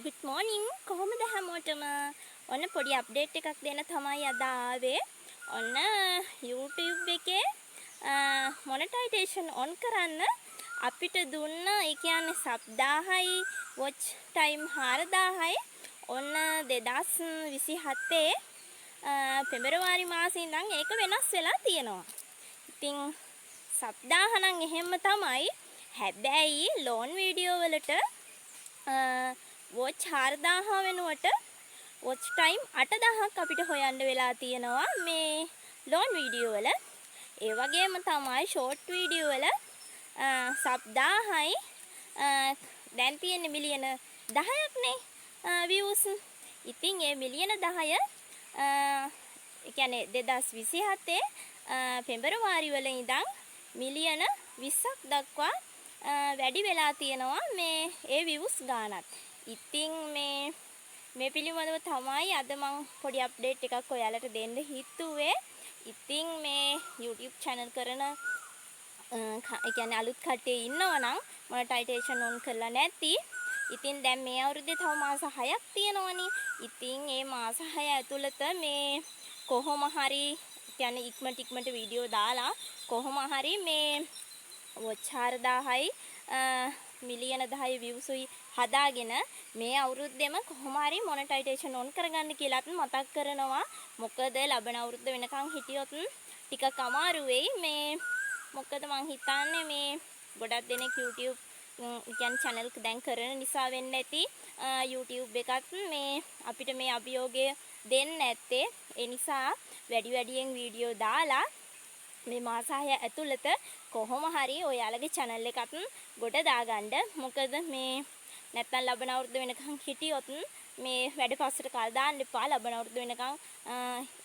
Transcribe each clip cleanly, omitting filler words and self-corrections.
good morning කොහොමද හැමෝටම ඔන්න පොඩි අප්ඩේට් එකක් දෙන්න තමයි අද ආවේ ඔන්න YouTube එකේ මොනිටයිසේෂන් on කරන්න අපිට දුන්න ඒ කියන්නේ sub 1000යි watch time 4000යි ඔන්න 2027 පෙබරවාරි මාසේ ඉඳන් ඒක වෙනස් වෙලා තියෙනවා. ඉතින් sub 1000 නම් එහෙම තමයි. හැබැයි ලෝන් වීඩියෝ වලට watch 4000 වෙනුවට watch time 8000ක් අපිට හොයන්න වෙලා තියෙනවා මේ ලෝන් වීඩියෝ වල. ඒ වගේම තමයි ෂෝට් වීඩියෝ වල sub 1000යි දැන් තියෙන මිලියන 10ක් නේ views. ඉතින් ඒ මිලියන 10 ඒ කියන්නේ 2027 පෙබරවාරි වල ඉඳන් මිලියන 20ක් දක්වා වැඩි වෙලා තියෙනවා මේ ඒ views ගානත්. ඉතින් මේ පිළිබඳව තමයි අද මම පොඩි අප්ඩේට් එකක් ඔයාලට දෙන්න හිතුවේ. ඉතින් මේ YouTube channel කරන ඒ කියන්නේ අලුත් කට්ටිය ඉන්නවනම් මොනිටයිසේෂන් on කරලා නැති. ඉතින් දැන් මේ අවුරුද්දේ තව මාස 6ක් තියෙනවනේ. ඉතින් මේ මාස 6 ඇතුළත මේ කොහොම හරි කියන්නේ ඉක්මනට වීඩියෝ දාලා කොහොම හරි මේ watch 4000යි මිලියන 10 views උයි හදාගෙන මේ අවුරුද්දෙම කොහොම හරි මොනිටයිසේෂන් on කරගන්න කියලාත් මතක් කරනවා. මොකද ලබන අවුරුද්ද වෙනකන් හිටියොත් ටිකක් අමාරු වෙයි. මේ මොකද මං හිතන්නේ මේ ගොඩක් දෙනෙක් YouTube කියන්නේ channel එක දැන් කරන නිසා වෙන්න ඇති YouTube එකත් මේ අපිට මේ අභියෝගය දෙන්න නැත්තේ. ඒ නිසා වැඩියෙන් වීඩියෝ දාලා මේ මාස 6 ඇතුළත කොහොම හරි ඔයාලගේ channel එකත් ගොඩ දාගන්න. මොකද මේ නැත්තම් ලබන අවුරුද්ද වෙනකන් හිටියොත් මේ වැඩ පස්සට කල් දාන්න එපා. ලබන අවුරුද්ද වෙනකන්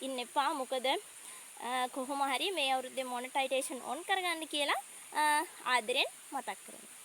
ඉන්න එපා. මොකද කොහොම හරි මේ අවුරුද්දේ මොනිටයිසේෂන් on කරගන්න කියලා ආදරෙන් මතක් කරනවා.